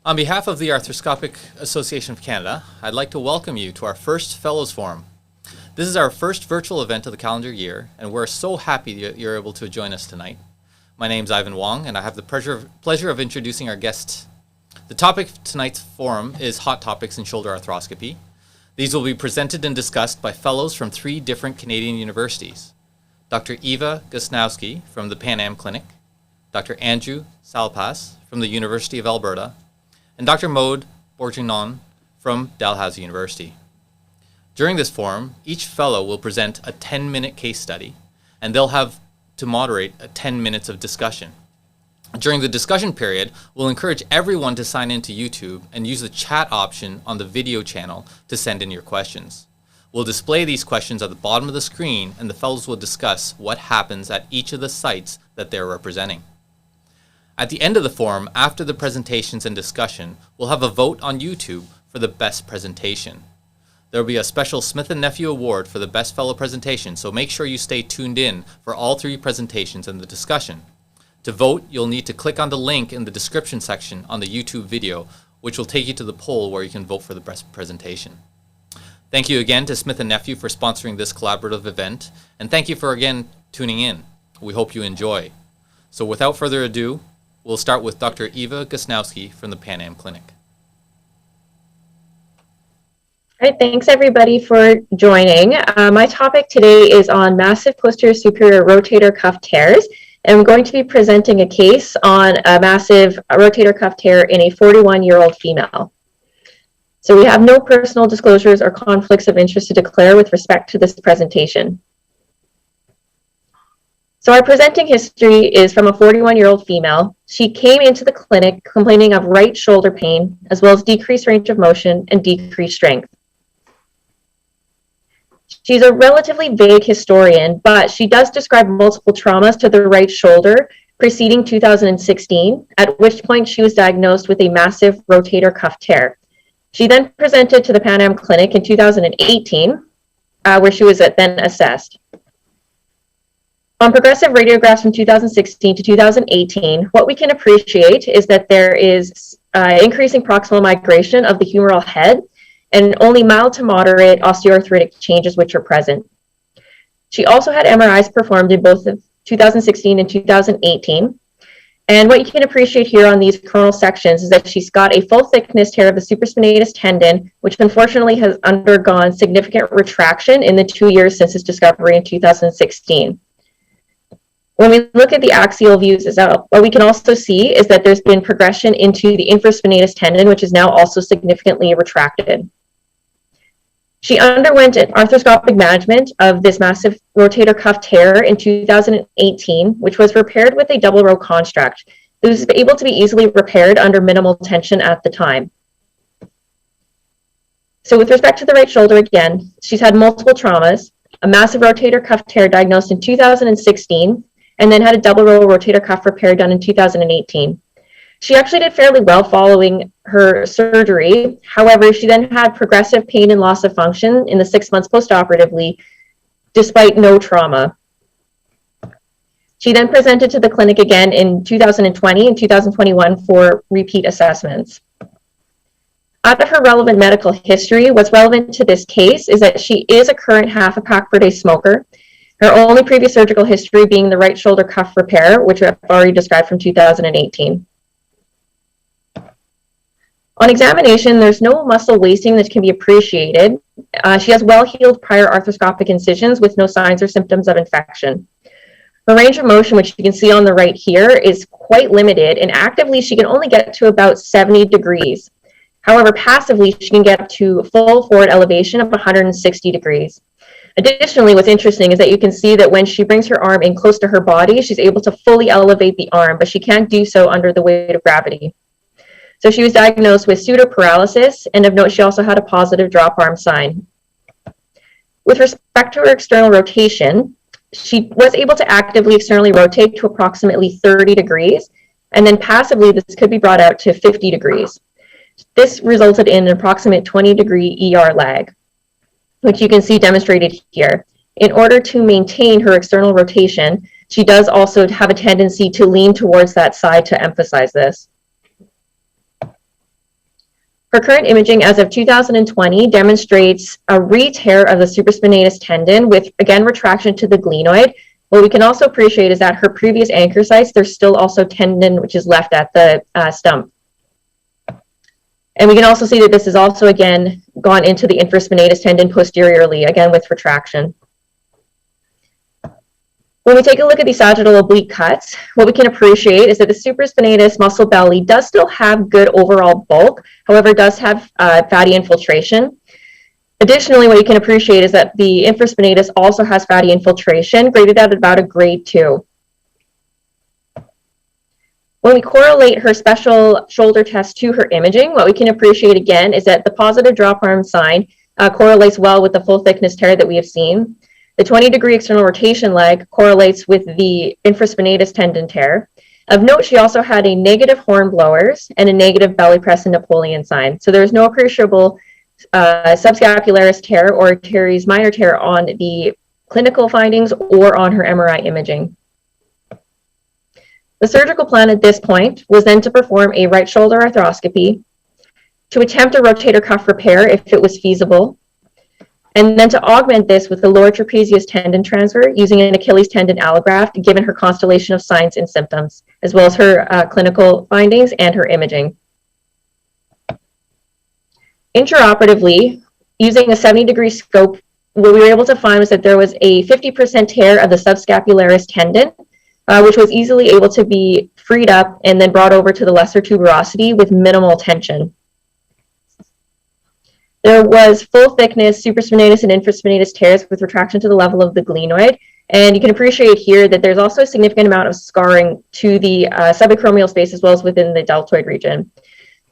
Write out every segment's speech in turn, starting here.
On behalf of the Arthroscopy Association of Canada, I'd like to welcome you to our first Fellows Forum. This is our first virtual event of the calendar year, and we're so happy that you're able to join us tonight. My name's Ivan Wong, and I have the pleasure of introducing our guests. The topic of tonight's forum is Hot Topics in Shoulder Arthroscopy. These will be presented and discussed by fellows from 3 different Canadian universities. Dr. Eva Gusnowski from the Pan Am Clinic, Dr. Andrew Salipas from the University of Alberta, and Dr. Joannette-Bourguignon from Dalhousie University. During this forum, each fellow will present a 10-minute case study, and they'll have to moderate 10 minutes of discussion. During the discussion period, we'll encourage everyone to sign into YouTube and use the chat option on the video channel to send in your questions. We'll display these questions at the bottom of the screen, and the fellows will discuss what happens at each of the sites that they're representing. At the end of the forum, after the presentations and discussion, we'll have a vote on YouTube for the best presentation. There will be a special Smith & Nephew Award for the best fellow presentation, so make sure you stay tuned in for all 3 presentations and the discussion. To vote, you'll need to click on the link in the description section on the YouTube video, which will take you to the poll where you can vote for the best presentation. Thank you again to Smith & Nephew for sponsoring this collaborative event, and thank you for again tuning in. We hope you enjoy. So without further ado, we'll start with Dr. Eva Gusnowski from the Pan Am Clinic. All right, thanks everybody for joining. My topic today is on massive posterior superior rotator cuff tears, and I'm going to be presenting a case on a massive rotator cuff tear in a 41-year-old female. So we have no personal disclosures or conflicts of interest to declare with respect to this presentation. So our presenting history is from a 41-year-old female. She came into the clinic complaining of right shoulder pain, as well as decreased range of motion and decreased strength. She's a relatively vague historian, but she does describe multiple traumas to the right shoulder preceding 2016, at which point she was diagnosed with a massive rotator cuff tear. She then presented to the Pan Am Clinic in 2018, where she was then assessed. On progressive radiographs from 2016 to 2018, what we can appreciate is that there is increasing proximal migration of the humeral head and only mild to moderate osteoarthritic changes which are present. She also had MRIs performed in both of 2016 and 2018. And what you can appreciate here on these coronal sections is that she's got a full thickness tear of the supraspinatus tendon, which unfortunately has undergone significant retraction in the 2 years since its discovery in 2016. When we look at the axial views as well, what we can also see is that there's been progression into the infraspinatus tendon, which is now also significantly retracted. She underwent an arthroscopic management of this massive rotator cuff tear in 2018, which was repaired with a double row construct. It was able to be easily repaired under minimal tension at the time. So with respect to the right shoulder again, she's had multiple traumas, a massive rotator cuff tear diagnosed in 2016, and then had a double row rotator cuff repair done in 2018. She actually did fairly well following her surgery. However, she then had progressive pain and loss of function in the 6 months postoperatively, despite no trauma. She then presented to the clinic again in 2020 and 2021 for repeat assessments. Out of her relevant medical history, what's relevant to this case is that she is a current half a pack per day smoker. Her only previous surgical history being the right shoulder cuff repair, which I've already described from 2018. On examination, there's no muscle wasting that can be appreciated. She has well-healed prior arthroscopic incisions with no signs or symptoms of infection. Her range of motion, which you can see on the right here, is quite limited, and actively she can only get to about 70 degrees. However, passively, she can get up to full forward elevation of 160 degrees. Additionally, what's interesting is that you can see that when she brings her arm in close to her body, she's able to fully elevate the arm, but she can't do so under the weight of gravity. So she was diagnosed with pseudoparalysis, and of note, she also had a positive drop arm sign. With respect to her external rotation, she was able to actively externally rotate to approximately 30 degrees, and then passively, this could be brought out to 50 degrees. This resulted in an approximate 20-degree ER lag, which you can see demonstrated here. In order to maintain her external rotation, she does also have a tendency to lean towards that side to emphasize this. Her current imaging as of 2020 demonstrates a re-tear of the supraspinatus tendon with, again, retraction to the glenoid. What we can also appreciate is that her previous anchor sites, there's still also tendon which is left at the stump. And we can also see that this has also, again, gone into the infraspinatus tendon posteriorly, again with retraction. When we take a look at these sagittal oblique cuts, what we can appreciate is that the supraspinatus muscle belly does still have good overall bulk, however, it does have fatty infiltration. Additionally, what you can appreciate is that the infraspinatus also has fatty infiltration, graded at about a grade 2. When we correlate her special shoulder test to her imaging, what we can appreciate again is that the positive drop arm sign correlates well with the full thickness tear that we have seen. The 20-degree external rotation leg correlates with the infraspinatus tendon tear. Of note, she also had a negative hornblowers and a negative belly press and Napoleon sign. So there's no appreciable subscapularis tear or teres minor tear on the clinical findings or on her MRI imaging. The surgical plan at this point was then to perform a right shoulder arthroscopy, to attempt a rotator cuff repair if it was feasible, and then to augment this with the lower trapezius tendon transfer using an Achilles tendon allograft, given her constellation of signs and symptoms, as well as her clinical findings and her imaging. Intraoperatively, using a 70-degree scope, what we were able to find was that there was a 50% tear of the subscapularis tendon, which was easily able to be freed up and then brought over to the lesser tuberosity with minimal tension. There was full thickness supraspinatus and infraspinatus tears with retraction to the level of the glenoid. And you can appreciate here that there's also a significant amount of scarring to the subacromial space as well as within the deltoid region.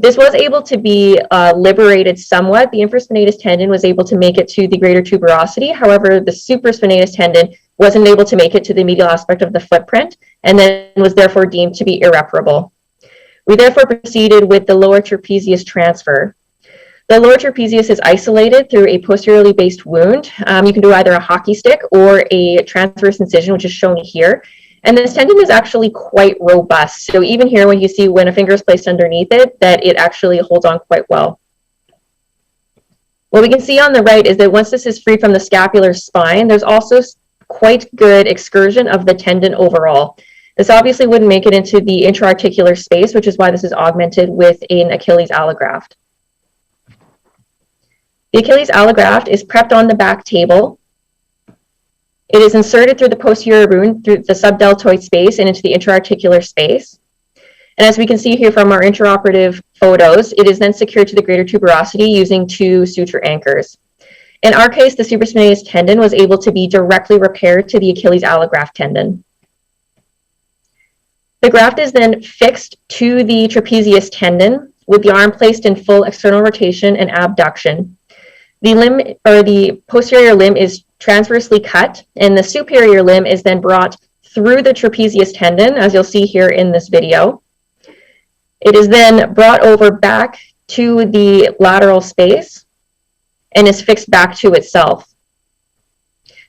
This was able to be liberated somewhat. The infraspinatus tendon was able to make it to the greater tuberosity. However, the supraspinatus tendon wasn't able to make it to the medial aspect of the footprint and then was therefore deemed to be irreparable. We therefore proceeded with the lower trapezius transfer. The lower trapezius is isolated through a posteriorly based wound. You can do either a hockey stick or a transverse incision, which is shown here. And this tendon is actually quite robust. So even here, when you see when a finger is placed underneath it, that it actually holds on quite well. What we can see on the right is that once this is free from the scapular spine, there's also quite good excursion of the tendon overall. This obviously wouldn't make it into the intra-articular space, which is why this is augmented with an Achilles allograft. The Achilles allograft is prepped on the back table. It is inserted through the posterior wound, through the subdeltoid space and into the intra-articular space. And as we can see here from our intraoperative photos, it is then secured to the greater tuberosity using 2 suture anchors. In our case, the supraspinatus tendon was able to be directly repaired to the Achilles allograft tendon. The graft is then fixed to the trapezius tendon with the arm placed in full external rotation and abduction. The limb or the posterior limb is transversely cut, and the superior limb is then brought through the trapezius tendon, as you'll see here in this video. It is then brought over back to the lateral space and is fixed back to itself.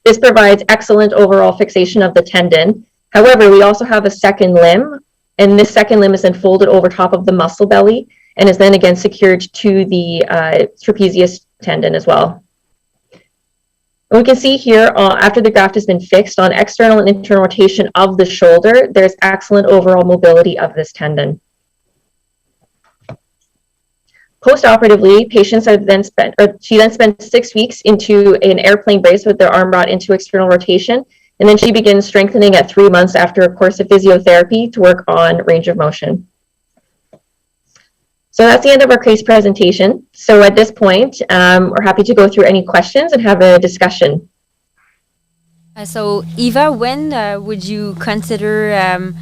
This provides excellent overall fixation of the tendon. However, we also have a second limb, and this second limb is then folded over top of the muscle belly and is then again secured to the trapezius tendon as well. And we can see here after the graft has been fixed on external and internal rotation of the shoulder, there's excellent overall mobility of this tendon. Post-operatively, she then spent 6 weeks into an airplane brace with their arm brought into external rotation, and then she begins strengthening at 3 months after a course of physiotherapy to work on range of motion. So that's the end of our case presentation. So at this point, we're happy to go through any questions and have a discussion. So Eva, when would you consider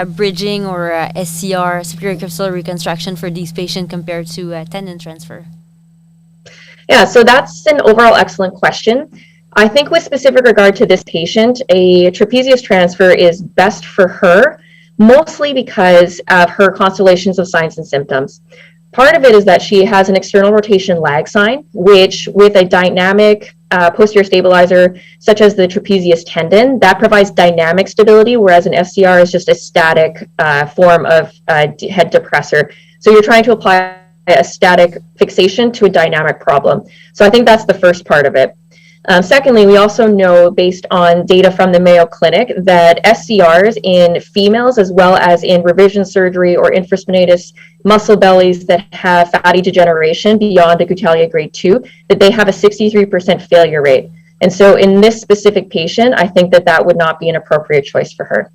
bridging or SCR, superior capsular reconstruction, for these patients compared to tendon transfer? Yeah, so that's an overall excellent question. I think with specific regard to this patient, a trapezius transfer is best for her, mostly because of her constellations of signs and symptoms. Part of it is that she has an external rotation lag sign, which with a dynamic posterior stabilizer, such as the trapezius tendon, that provides dynamic stability, whereas an FCR is just a static form of head depressor. So you're trying to apply a static fixation to a dynamic problem. So I think that's the first part of it. Secondly, we also know, based on data from the Mayo Clinic, that SCRs in females, as well as in revision surgery or infraspinatus muscle bellies that have fatty degeneration beyond a Gutalia grade 2, that they have a 63% failure rate. And so in this specific patient, I think that that would not be an appropriate choice for her.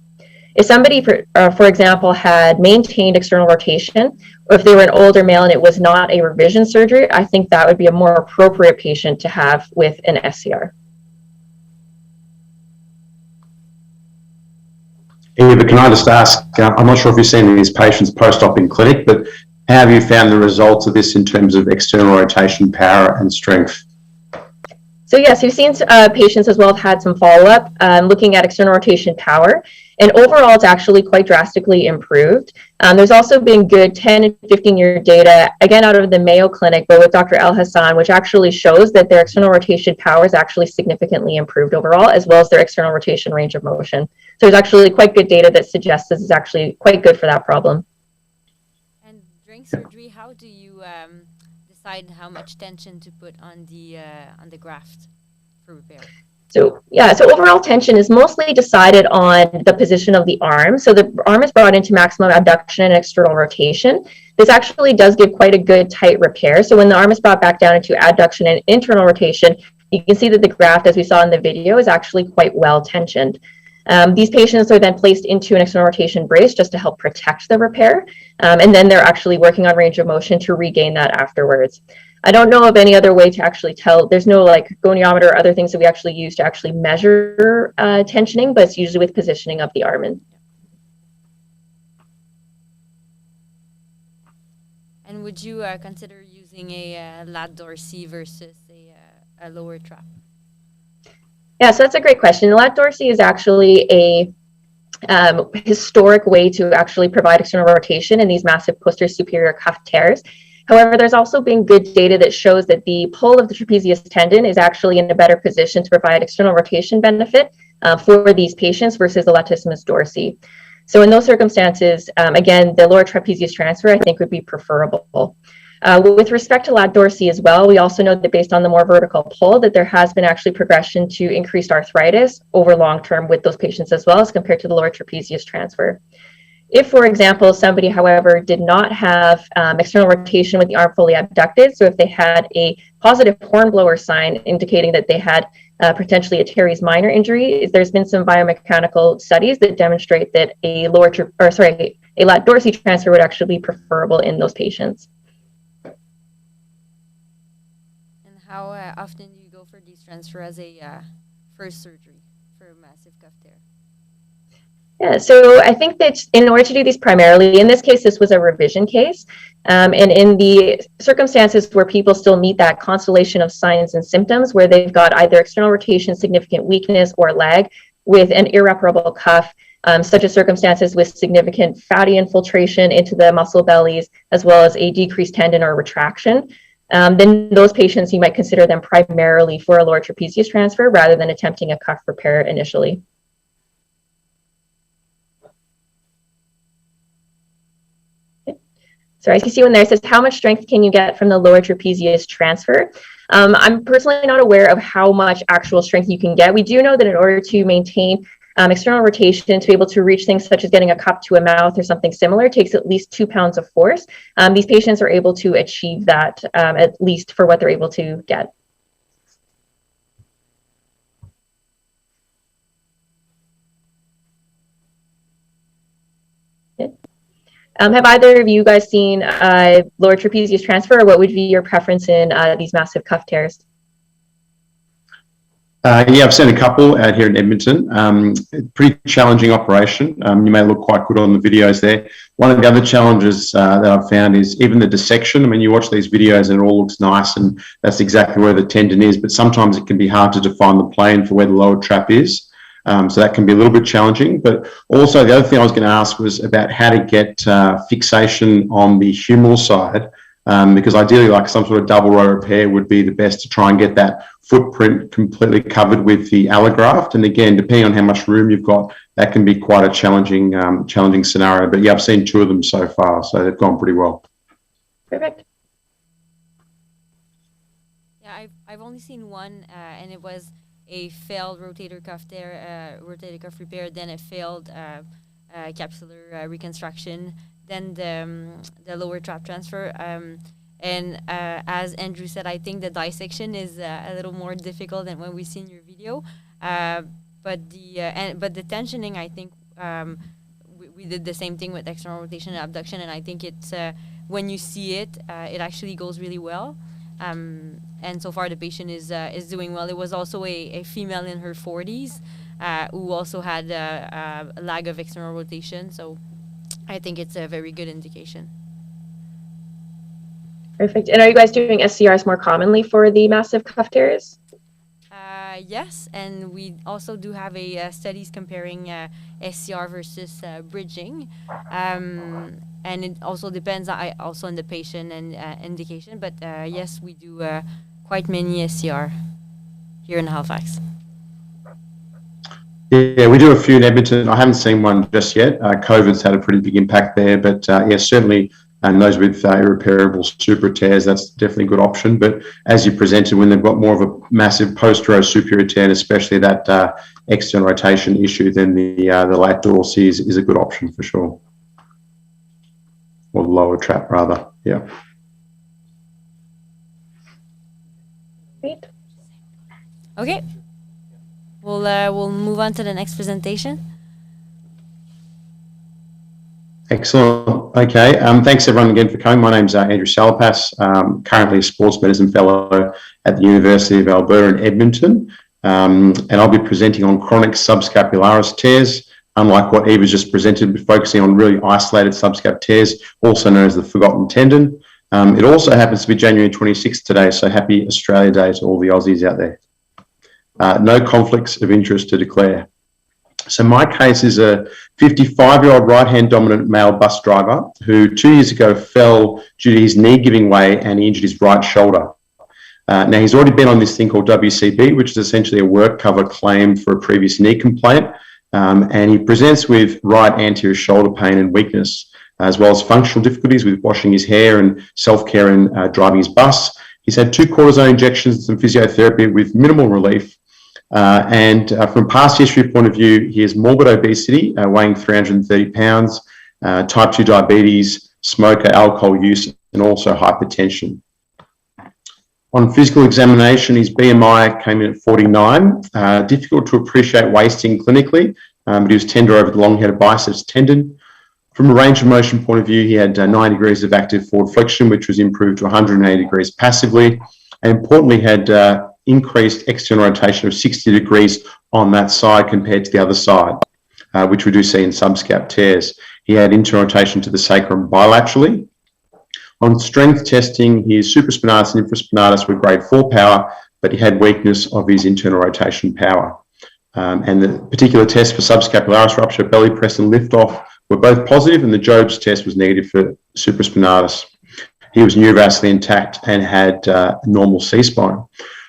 If somebody, for example, had maintained external rotation, or if they were an older male and it was not a revision surgery, I think that would be a more appropriate patient to have with an SCR. Eva, can I just ask, I'm not sure if you've seen these patients post-op in clinic, but how have you found the results of this in terms of external rotation, power and strength? So yes, we've seen patients as well have had some follow-up looking at external rotation power. And overall, it's actually quite drastically improved. There's also been good 10 and 15-year data, again, out of the Mayo Clinic, but with Dr. El Hassan, which actually shows that their external rotation power is actually significantly improved overall, as well as their external rotation range of motion. So there's actually quite good data that suggests this is actually quite good for that problem. And during surgery, how do you decide how much tension to put on the graft for repair? So overall tension is mostly decided on the position of the arm. So the arm is brought into maximum abduction and external rotation. This actually does give quite a good tight repair. So when the arm is brought back down into adduction and internal rotation, you can see that the graft, as we saw in the video, is actually quite well tensioned. These patients are then placed into an external rotation brace just to help protect the repair. And then they're actually working on range of motion to regain that afterwards. I don't know of any other way to actually tell. There's no like goniometer or other things that we actually use to actually measure tensioning, but it's usually with positioning of the arm. And would you consider using a lat dorsi versus a lower trap? Yeah, so that's a great question. The lat dorsi is actually a historic way to actually provide external rotation in these massive posterior superior cuff tears. However, there's also been good data that shows that the pull of the trapezius tendon is actually in a better position to provide external rotation benefit for these patients versus the latissimus dorsi. So in those circumstances, again, the lower trapezius transfer, I think, would be preferable. With respect to lat dorsi as well, we also know that based on the more vertical pull, that there has been actually progression to increased arthritis over long term with those patients as well as compared to the lower trapezius transfer. If, for example, somebody, however, did not have external rotation with the arm fully abducted, so if they had a positive hornblower sign indicating that they had potentially a teres minor injury, there's been some biomechanical studies that demonstrate that a lat dorsi transfer would actually be preferable in those patients. And how often do you go for these transfer as a first surgery for a massive cuff tear? Yeah, so I think that in order to do these primarily, in this case, this was a revision case. And in the circumstances where people still meet that constellation of signs and symptoms, where they've got either external rotation, significant weakness, or lag with an irreparable cuff, such as circumstances with significant fatty infiltration into the muscle bellies, as well as a decreased tendon or retraction, then those patients, you might consider them primarily for a lower trapezius transfer rather than attempting a cuff repair initially. So as you see when there, it says, how much strength can you get from the lower trapezius transfer? I'm personally not aware of how much actual strength you can get. We do know that in order to maintain external rotation, to be able to reach things such as getting a cup to a mouth or something similar, takes at least 2 pounds of force. These patients are able to achieve that, at least for what they're able to get. Have either of you guys seen lower trapezius transfer, or what would be your preference in these massive cuff tears? Yeah, I've seen a couple out here in Edmonton. Pretty challenging operation. You may look quite good on the videos there. One of the other challenges that I've found is even the dissection. I mean, you watch these videos and it all looks nice and that's exactly where the tendon is, but sometimes it can be hard to define the plane for where the lower trap is. So that can be a little bit challenging. But also the other thing I was going to ask was about how to get fixation on the humeral side, because ideally like some sort of double row repair would be the best to try and get that footprint completely covered with the allograft. And again, depending on how much room you've got, that can be quite a challenging scenario. But yeah, I've seen 2 of them so far, so they've gone pretty well. Perfect. I've only seen one, and it was a failed rotator cuff repair, then a failed capsular reconstruction, then the lower trap transfer. And as Andrew said, I think the dissection is a little more difficult than when we see in your video. But the tensioning, I think we did the same thing with external rotation and abduction, and I think it's when you see it, it actually goes really well. And so far the patient is doing well. It was also a female in her 40s who also had a lag of external rotation, so I think it's a very good indication. Perfect. And are you guys doing SCRs more commonly for the massive cuff tears? Yes, and we also do have a studies comparing SCR versus bridging, and it also depends also on the patient and indication. But yes, we do quite many SCR here in Halifax. Yeah, we do a few in Edmonton. I haven't seen one just yet. COVID's had a pretty big impact there, but certainly. And those with irreparable supra tears, that's definitely a good option. But as you presented, when they've got more of a massive posterior superior tear, and especially that external rotation issue, then the late dorsal is a good option for sure. Or the lower trap, rather. Yeah. Great. Okay. We'll move on to the next presentation. Excellent. Okay. Thanks everyone again for coming. My name's Andrew Salipas, currently a sports medicine fellow at the University of Alberta in Edmonton. And I'll be presenting on chronic subscapularis tears, unlike what Eva just presented, focusing on really isolated subscap tears, also known as the forgotten tendon. It also happens to be January 26th today, so happy Australia Day to all the Aussies out there. No conflicts of interest to declare. So my case is a 55-year-old right-hand dominant male bus driver who 2 years ago fell due to his knee giving way and he injured his right shoulder. Now, he's already been on this thing called WCB, which is essentially a work cover claim for a previous knee complaint, and he presents with right anterior shoulder pain and weakness, as well as functional difficulties with washing his hair and self-care and driving his bus. He's had 2 cortisone injections and some physiotherapy with minimal relief. And from past history point of view, he has morbid obesity, weighing 330 pounds, type 2 diabetes, smoker, alcohol use, and also hypertension. On physical examination, his BMI came in at 49. Difficult to appreciate wasting clinically, but he was tender over the long-headed biceps tendon. From a range of motion point of view, he had 90 degrees of active forward flexion, which was improved to 180 degrees passively, and importantly had increased external rotation of 60 degrees on that side compared to the other side, which we do see in subscap tears. He had internal rotation to the sacrum bilaterally. On strength testing, his supraspinatus and infraspinatus were grade 4 power, but he had weakness of his internal rotation power. And the particular test for subscapularis rupture, belly press and lift off were both positive, and the Jobs test was negative for supraspinatus. He was neurovascularly intact and had normal C-spine.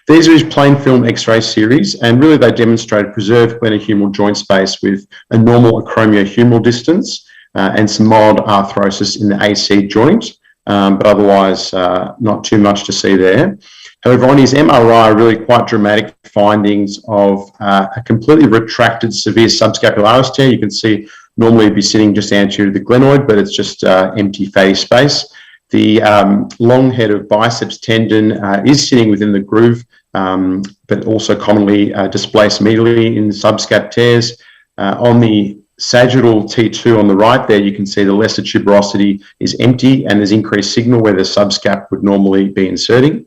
These are his plain film X-ray series, and really they demonstrated preserved glenohumeral joint space with a normal acromiohumeral distance and some mild arthrosis in the AC joint, but otherwise not too much to see there. However, on his MRI, really quite dramatic findings of a completely retracted severe subscapularis tear. You can see normally it'd be sitting just anterior to the glenoid, but it's just empty fatty space. The long head of biceps tendon is sitting within the groove, but also commonly displaced medially in subscap tears. On the sagittal T2 on the right there, you can see the lesser tuberosity is empty and there's increased signal where the subscap would normally be inserting.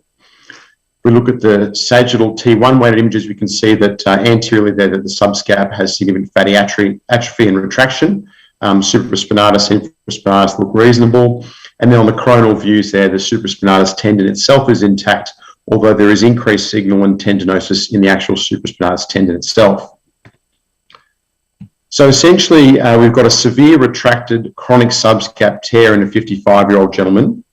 If we look at the sagittal T1 weighted images, we can see that anteriorly there that the subscap has significant fatty atrophy and retraction. Supraspinatus and infraspinatus look reasonable. And then on the coronal views there, the supraspinatus tendon itself is intact, although there is increased signal and tendinosis in the actual supraspinatus tendon itself. So essentially, we've got a severe retracted chronic subscap tear in a 55-year-old gentleman.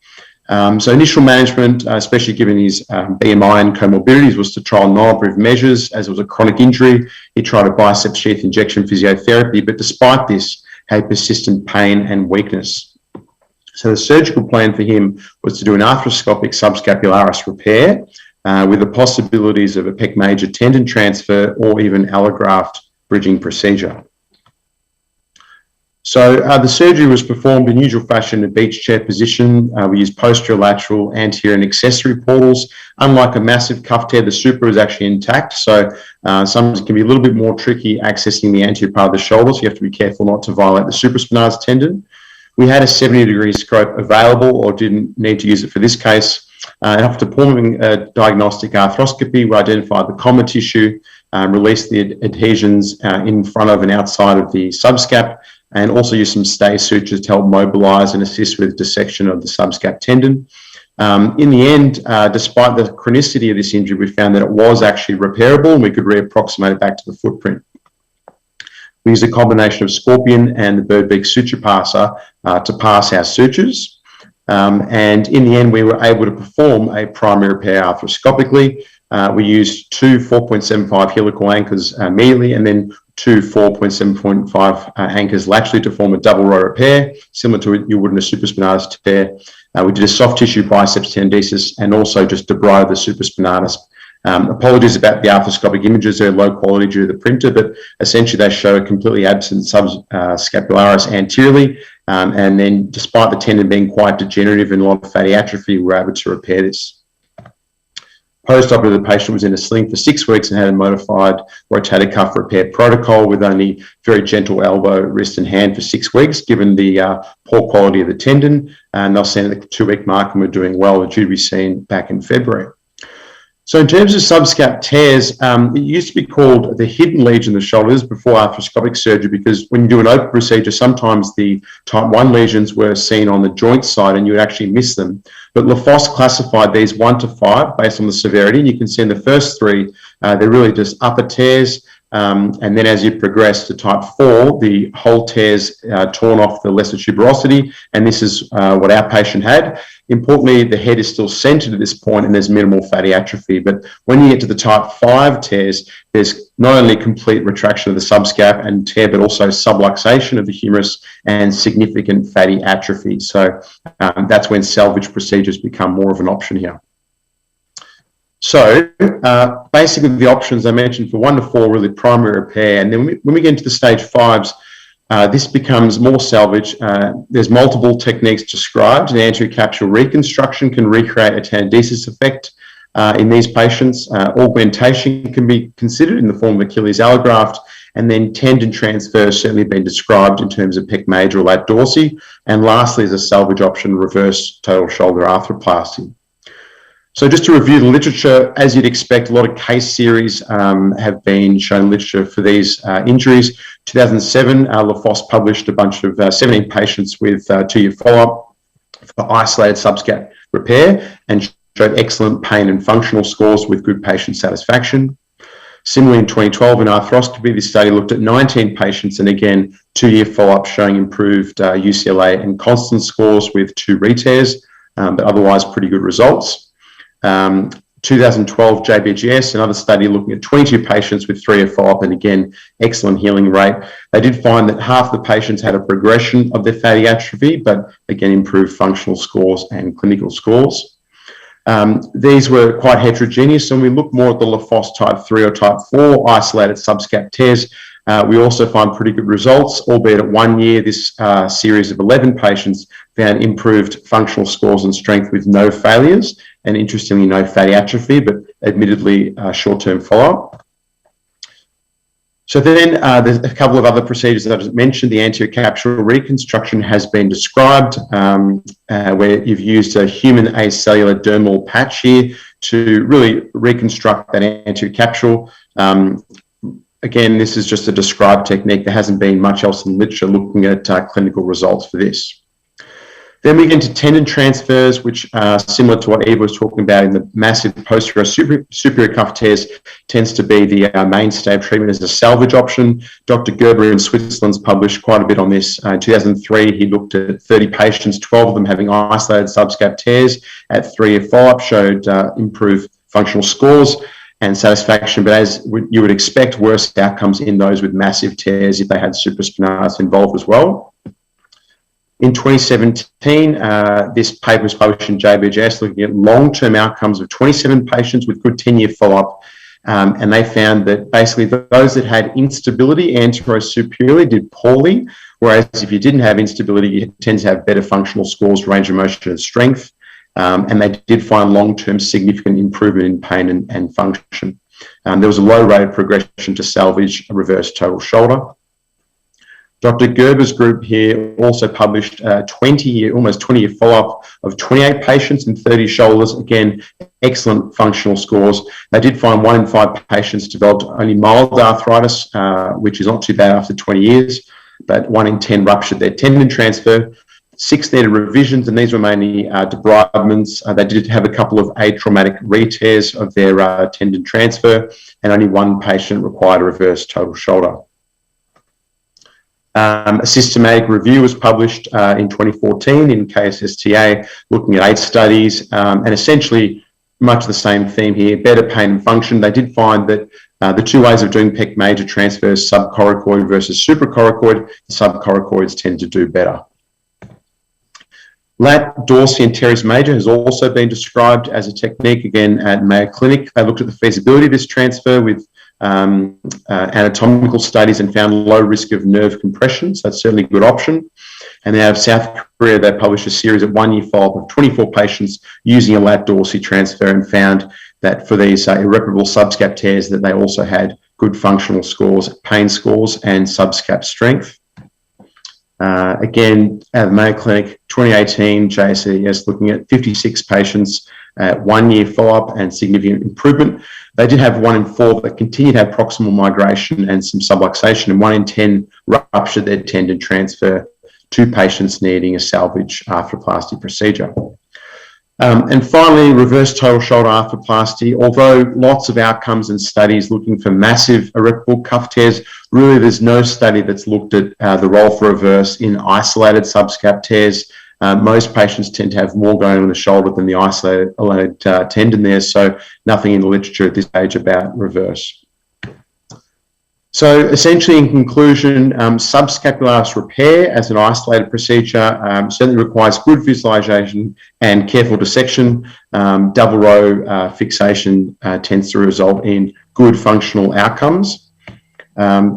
So initial management, especially given his BMI and comorbidities, was to trial non-operative measures. As it was a chronic injury, he tried a bicep sheath injection physiotherapy, but despite this, had persistent pain and weakness. So the surgical plan for him was to do an arthroscopic subscapularis repair, with the possibilities of a pec major tendon transfer or even allograft bridging procedure. So the surgery was performed in usual fashion in a beach chair position. We used posterior, lateral, anterior and accessory portals. Unlike a massive cuff tear, the supra is actually intact. So sometimes it can be a little bit more tricky accessing the anterior part of the shoulder. So you have to be careful not to violate the supraspinatus tendon. We had a 70-degree scope available, or didn't need to use it for this case. After performing a diagnostic arthroscopy, we identified the common tissue, released the adhesions in front of and outside of the subscap, and also used some stay sutures to help mobilise and assist with dissection of the subscap tendon. In the end, despite the chronicity of this injury, we found that it was actually repairable and we could reapproximate it back to the footprint. We used a combination of Scorpion and the bird beak suture passer to pass our sutures. And in the end, we were able to perform a primary repair arthroscopically. We used two 4.75 helical anchors immediately, and then two 4.7.5 anchors laterally to form a double row repair, similar to what you would in a supraspinatus tear. We did a soft tissue biceps tenodesis and also just debrided the supraspinatus. Apologies about the arthroscopic images, they're low quality due to the printer, but essentially they show a completely absent subscapularis anteriorly. And then despite the tendon being quite degenerative and a lot of fatty atrophy, we were able to repair this. Post-operatively, the patient was in a sling for 6 weeks and had a modified rotator cuff repair protocol with only very gentle elbow, wrist and hand for 6 weeks, given the poor quality of the tendon. And they'll send at the 2-week mark and we're doing well. They're due to be seen back in February. So in terms of subscap tears, it used to be called the hidden lesion of the shoulder. This is before arthroscopic surgery, because when you do an open procedure, sometimes the type 1 lesions were seen on the joint side and you would actually miss them. But Lafosse classified these 1 to 5 based on the severity. And you can see in the first 3, they're really just upper tears. And then as you progress to type 4, the whole tears torn off the lesser tuberosity. And this is what our patient had. Importantly, the head is still centered at this point and there's minimal fatty atrophy. But when you get to the type 5 tears, there's not only complete retraction of the subscap and tear, but also subluxation of the humerus and significant fatty atrophy. So that's when salvage procedures become more of an option here. So basically the options I mentioned for 1 to 4, really primary repair. And then when we get into the stage 5s, this becomes more salvage. There's multiple techniques described. An anterior capsule reconstruction can recreate a tenodesis effect in these patients. Augmentation can be considered in the form of Achilles allograft, and then tendon transfer has certainly been described in terms of pec major or lat dorsi. And lastly, as a salvage option, reverse total shoulder arthroplasty. So just to review the literature, as you'd expect, a lot of case series have been shown literature for these injuries. 2007, Lafosse published a bunch of 17 patients with 2-year follow-up for isolated subscap repair and showed excellent pain and functional scores with good patient satisfaction. Similarly, in 2012, in arthroscopy, this study looked at 19 patients and again, 2-year follow-up showing improved UCLA and Constance scores with 2 re-tears, but otherwise pretty good results. 2012 JBGS, another study looking at 22 patients with 3-year follow-up and again, excellent healing rate. They did find that half the patients had a progression of their fatty atrophy, but again, improved functional scores and clinical scores. These were quite heterogeneous, and we look more at the Lafosse type 3 or type 4 isolated subscap tears. We also find pretty good results, albeit at 1 year, this series of 11 patients found improved functional scores and strength with no failures, and interestingly, no fatty atrophy, but admittedly short-term follow-up. So then there's a couple of other procedures that I just mentioned. The anterior capsule reconstruction has been described, where you've used a human acellular dermal patch here to really reconstruct that anterior capsule. Again, this is just a described technique. There hasn't been much else in the literature looking at clinical results for this. Then we get into tendon transfers, which are similar to what Eva was talking about in the massive posterior superior cuff tears, tends to be the mainstay of treatment as a salvage option. Dr. Gerber in Switzerland's published quite a bit on this. In 2003, he looked at 30 patients, 12 of them having isolated subscap tears at 3-year follow-up, showed improved functional scores and satisfaction, but as you would expect, worse outcomes in those with massive tears if they had supraspinatus involved as well. In 2017, this paper was published in JBJS looking at long-term outcomes of 27 patients with good 10-year follow-up. And they found that basically those that had instability anterosuperiorly did poorly, whereas if you didn't have instability, you tend to have better functional scores, range of motion and strength. And they did find long-term significant improvement in pain and function. There was a low rate of progression to salvage a reverse total shoulder. Dr. Gerber's group here also published almost 20-year follow-up of 28 patients and 30 shoulders. Again, excellent functional scores. They did find 1 in 5 patients developed only mild arthritis, which is not too bad after 20 years, but 1 in 10 ruptured their tendon transfer. 6 needed revisions, and these were mainly debridements. They did have a couple of atraumatic re-tears of their tendon transfer, and only 1 patient required a reverse total shoulder. A systematic review was published in 2014 in KSSTA, looking at 8 studies, and essentially much the same theme here, better pain and function. They did find that the 2 ways of doing pec major transfers, subcoracoid versus supracoracoid, the subcoracoids tend to do better. Lat, dorsal and teres major has also been described as a technique, again, at Mayo Clinic. They looked at the feasibility of this transfer with anatomical studies and found low risk of nerve compression, so that's certainly a good option. And out of South Korea, they published a series of 1-year follow-up of 24 patients using a lat dorsal transfer and found that for these irreparable subscap tears that they also had good functional scores, pain scores and subscap strength. Again, at the Mayo Clinic, 2018, JSES looking at 56 patients at 1-year follow-up and significant improvement. They did have 1 in 4 that continued to have proximal migration and some subluxation, and 1 in 10 ruptured their tendon transfer, 2 patients needing a salvage arthroplasty procedure. And finally, reverse total shoulder arthroplasty. Although lots of outcomes and studies looking for massive irreparable cuff tears, really there's no study that's looked at the role for reverse in isolated subscap tears. Most patients tend to have more going on the shoulder than the isolated tendon there, so nothing in the literature at this stage about reverse. So essentially, in conclusion, subscapularis repair as an isolated procedure certainly requires good visualization and careful dissection. Double row fixation tends to result in good functional outcomes.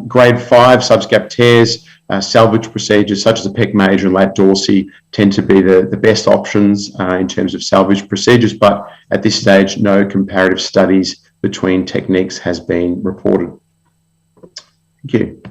Grade 5 subscap tears, salvage procedures such as a pec major and lat dorsal tend to be the best options in terms of salvage procedures, but at this stage, no comparative studies between techniques has been reported. Thank you.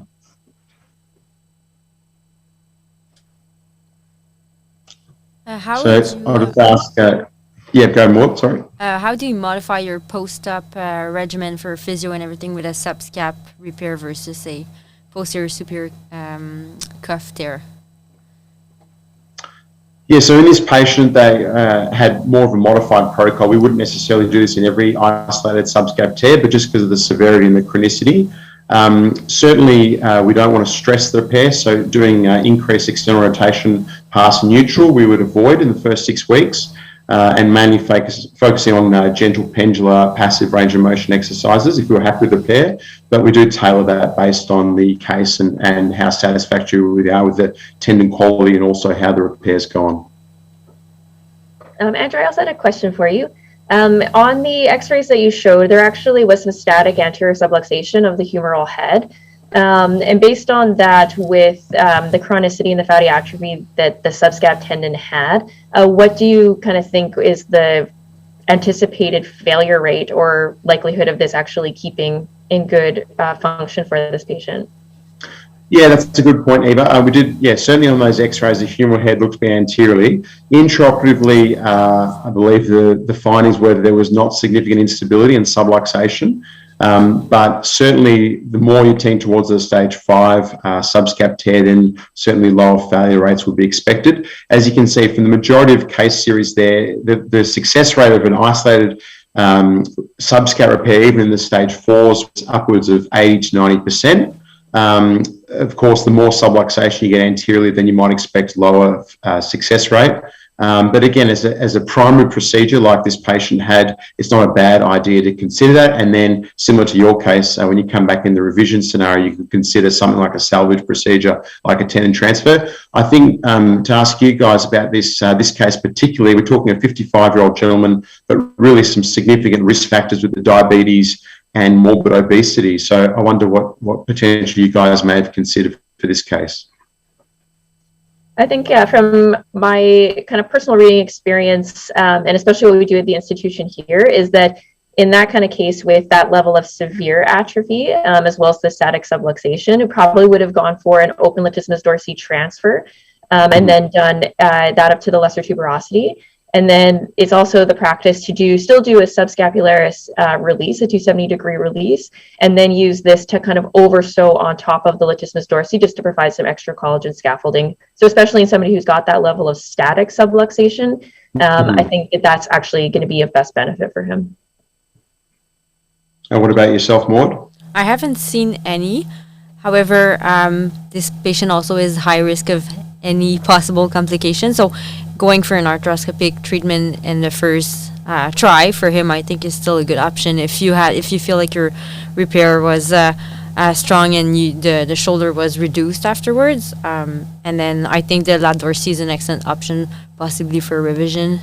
I'll just ask, go more, sorry. How do you modify your post-op regimen for physio and everything with a subscap repair versus a posterior superior cuff tear? Yeah, so in this patient, they had more of a modified protocol. We wouldn't necessarily do this in every isolated subscap tear, but just because of the severity and the chronicity. Certainly, we don't want to stress the repair, so doing increased external rotation past neutral, we would avoid in the first 6 weeks, and mainly focusing on gentle pendular passive range of motion exercises if we were happy with the repair, but we do tailor that based on the case and how satisfactory we are with the tendon quality and also how the repair's gone. Andrew, I also had a question for you. On the x-rays that you showed, there actually was some static anterior subluxation of the humeral head. And based on that, with the chronicity and the fatty atrophy that the subscap tendon had, what do you kind of think is the anticipated failure rate or likelihood of this actually keeping in good function for this patient? Yeah, that's a good point, Eva. We did, certainly on those x-rays, the humeral head looked to be anteriorly. Intraoperatively, I believe the findings were that there was not significant instability and subluxation, but certainly the more you tend towards the stage 5 subscap tear, then certainly lower failure rates would be expected. As you can see from the majority of case series there, the success rate of an isolated subscap repair, even in the stage 4s, was upwards of 80 to 90%. Of course, the more subluxation you get anteriorly, then you might expect lower success rate. But again, as a primary procedure like this patient had, it's not a bad idea to consider that. And then similar to your case, when you come back in the revision scenario, you can consider something like a salvage procedure, like a tendon transfer. I think to ask you guys about this case particularly, we're talking a 55-year-old gentleman, but really some significant risk factors with the diabetes and morbid obesity. So I wonder what potentially you guys may have considered for this case. I think, yeah, from my kind of personal reading experience, and especially what we do at the institution here, is that in that kind of case with that level of severe atrophy, as well as the static subluxation, it probably would have gone for an open latissimus dorsi transfer, and then done that up to the lesser tuberosity. And then it's also the practice to still do a subscapularis release, a 270-degree release, and then use this to kind of oversew on top of the latissimus dorsi just to provide some extra collagen scaffolding. So especially in somebody who's got that level of static subluxation, I think that's actually going to be of best benefit for him. And what about yourself, Maud? I haven't seen any. However, this patient also is high risk of any possible complications. So going for an arthroscopic treatment in the first try for him, I think, is still a good option. If you feel like your repair was strong and the shoulder was reduced afterwards, and then I think the lat dorsi is an excellent option, possibly for revision.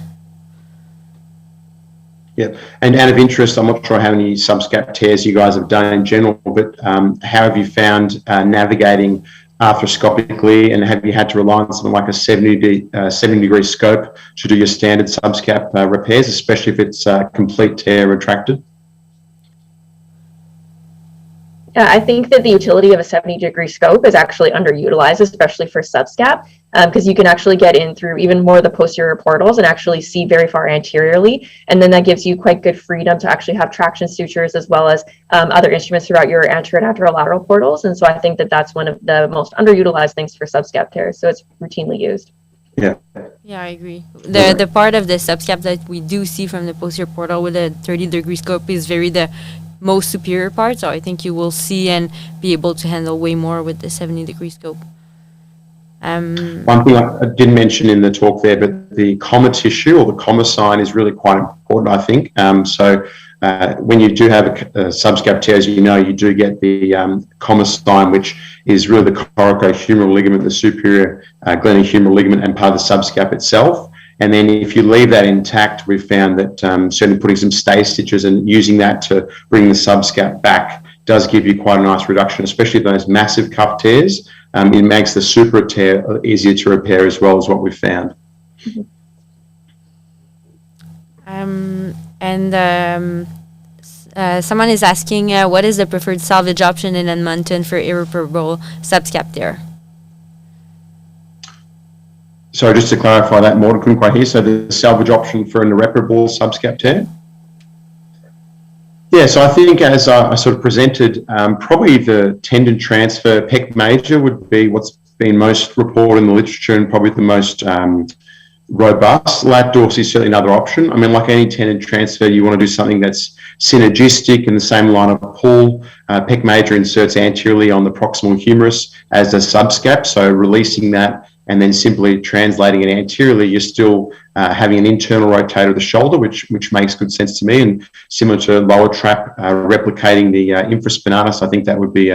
Yeah, and out of interest, I'm not sure how many subscap tears you guys have done in general, but how have you found navigating arthroscopically, and have you had to rely on something like a 70-degree scope to do your standard subscap repairs, especially if it's complete tear retracted? Yeah, I think that the utility of a 70-degree scope is actually underutilized, especially for subscap, because you can actually get in through even more of the posterior portals and actually see very far anteriorly. And then that gives you quite good freedom to actually have traction sutures as well as other instruments throughout your anterior and anterolateral portals. And so I think that that's one of the most underutilized things for subscap tears. So it's routinely used. Yeah. Yeah, I agree. The part of the subscap that we do see from the posterior portal with a 30-degree scope is the most superior part, so I think you will see and be able to handle way more with the 70-degree scope. One thing I didn't mention in the talk there, but the comma tissue or the comma sign is really quite important, I think. When you do have a subscap tear, as you know, you do get the comma sign, which is really the coracohumeral ligament, the superior glenohumeral ligament, and part of the subscap itself. And then if you leave that intact, we've found that certainly putting some stay stitches and using that to bring the subscap back does give you quite a nice reduction, especially those massive cuff tears. It makes the super tear easier to repair as well, as what we've found. Someone is asking, what is the preferred salvage option in Edmonton for irreparable subscap tear? So just to clarify that, Maud, I couldn't quite hear. So the salvage option for an irreparable subscap tear? Yeah, so I think as I sort of presented, probably the tendon transfer pec major would be what's been most reported in the literature and probably the most robust. Lat dorsi is certainly another option. I mean, like any tendon transfer, you want to do something that's synergistic in the same line of pull. Pec major inserts anteriorly on the proximal humerus as a subscap, so releasing that and then simply translating it anteriorly, you're still having an internal rotator of the shoulder, which makes good sense to me. And similar to lower trap, replicating the infraspinatus, I think that would be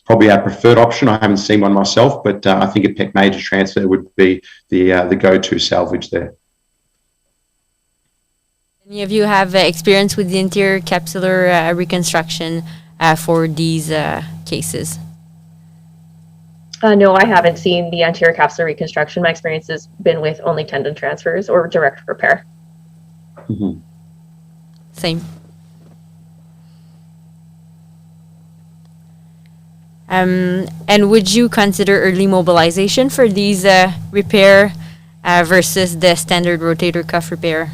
probably our preferred option. I haven't seen one myself, but I think a pec major transfer would be the go-to salvage there. Any of you have experience with the anterior capsular reconstruction for these cases? No, I haven't seen the anterior capsular reconstruction. My experience has been with only tendon transfers or direct repair. Mm-hmm. Same. And would you consider early mobilization for these repair versus the standard rotator cuff repair?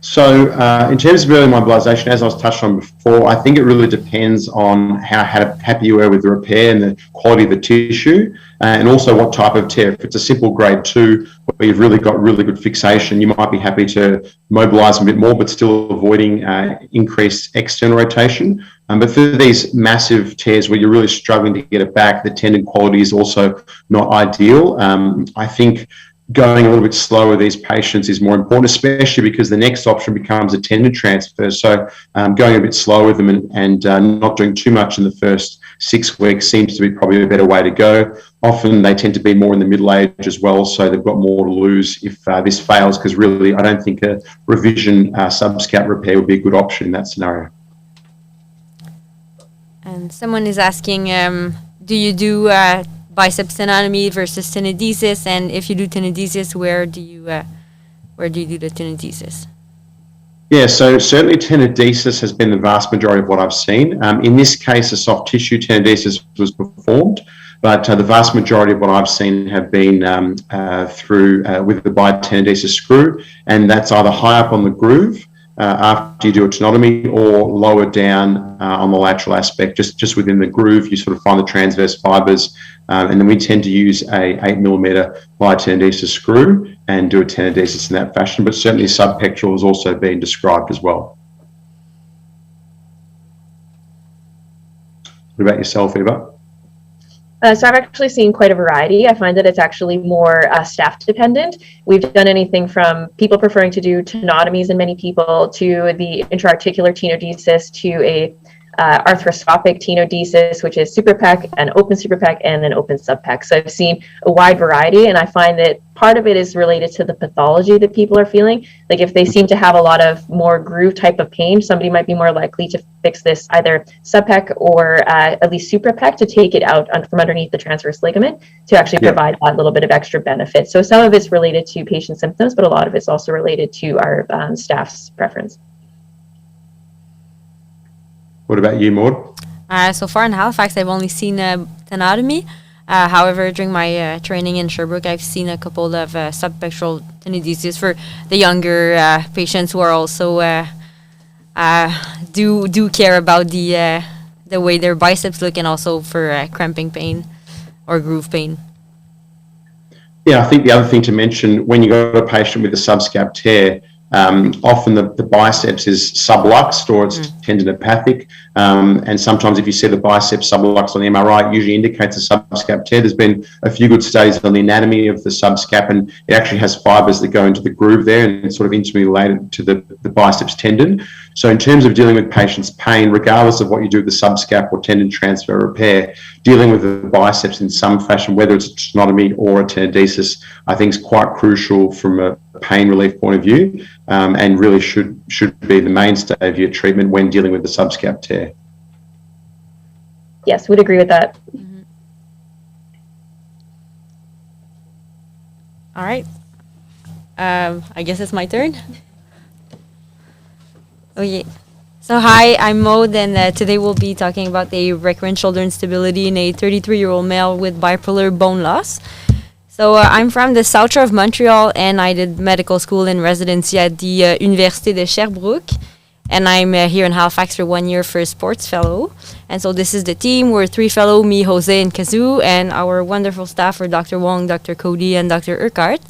So in terms of early mobilisation, as I was touched on before, I think it really depends on how happy you are with the repair and the quality of the tissue, and also what type of tear. If it's a simple grade 2 where you've really got really good fixation, you might be happy to mobilise a bit more but still avoiding increased external rotation. But for these massive tears where you're really struggling to get it back, the tendon quality is also not ideal. I think going a little bit slower with these patients is more important, especially because the next option becomes a tendon transfer. So going a bit slower with them and not doing too much in the first 6 weeks seems to be probably a better way to go. Often they tend to be more in the middle age as well, so they've got more to lose if this fails, because really I don't think a revision subscap repair would be a good option in that scenario. And someone is asking, do you do biceps tenotomy versus tenodesis? And if you do tenodesis, where do you do the tenodesis? Yeah, so certainly tenodesis has been the vast majority of what I've seen. In this case, a soft tissue tenodesis was performed, but the vast majority of what I've seen have been through with the bitenodesis screw, and that's either high up on the groove after you do a tenotomy, or lower down on the lateral aspect, just within the groove. You sort of find the transverse fibers, and then we tend to use a 8mm bitenodesis screw and do a tenodesis in that fashion. But certainly subpectoral has also been described as well. What about yourself, Eva? So I've actually seen quite a variety. I find that it's actually more staff dependent. We've done anything from people preferring to do tenotomies in many people, to the intra-articular tenodesis, to a arthroscopic tenodesis, which is suprapec, an open suprapec, and an open subpec. So I've seen a wide variety, and I find that part of it is related to the pathology that people are feeling. Like if they seem to have a lot of more groove type of pain, somebody might be more likely to fix this either subpec or at least suprapec, to take it out from underneath the transverse ligament to actually provide a little bit of extra benefit. So some of it's related to patient symptoms, but a lot of it's also related to our staff's preference. What about you, Maud? So far in Halifax, I've only seen tenotomy. However, during my training in Sherbrooke, I've seen a couple of subpectoral tenodesis for the younger patients who are also do care about the way their biceps look, and also for cramping pain or groove pain. Yeah, I think the other thing to mention, when you got a patient with a subscap tear, often the biceps is subluxed, or it's tendinopathic, and sometimes if you see the biceps subluxed on the MRI, it usually indicates a subscap tear. There's been a few good studies on the anatomy of the subscap, and it actually has fibers that go into the groove there, and it's sort of intimately related to the biceps tendon. So in terms of dealing with patients' pain, regardless of what you do with the subscap or tendon transfer repair, dealing with the biceps in some fashion, whether it's a tenotomy or a tenodesis, I think is quite crucial from a pain relief point of view, and really should be the mainstay of your treatment when dealing with the subscap tear. Yes, would agree with that. Mm-hmm. All right. I guess it's my turn. Okay. So hi, I'm Maud, and today we'll be talking about the recurrent shoulder instability in a 33-year-old male with bipolar bone loss. So I'm from the south shore of Montreal, and I did medical school and residency at the Université de Sherbrooke. And I'm here in Halifax for 1 year for a sports fellow. And so this is the team. We're 3 fellow, me, Jose, and Kazoo, and our wonderful staff are Dr. Wong, Dr. Cody, and Dr. Urquhart.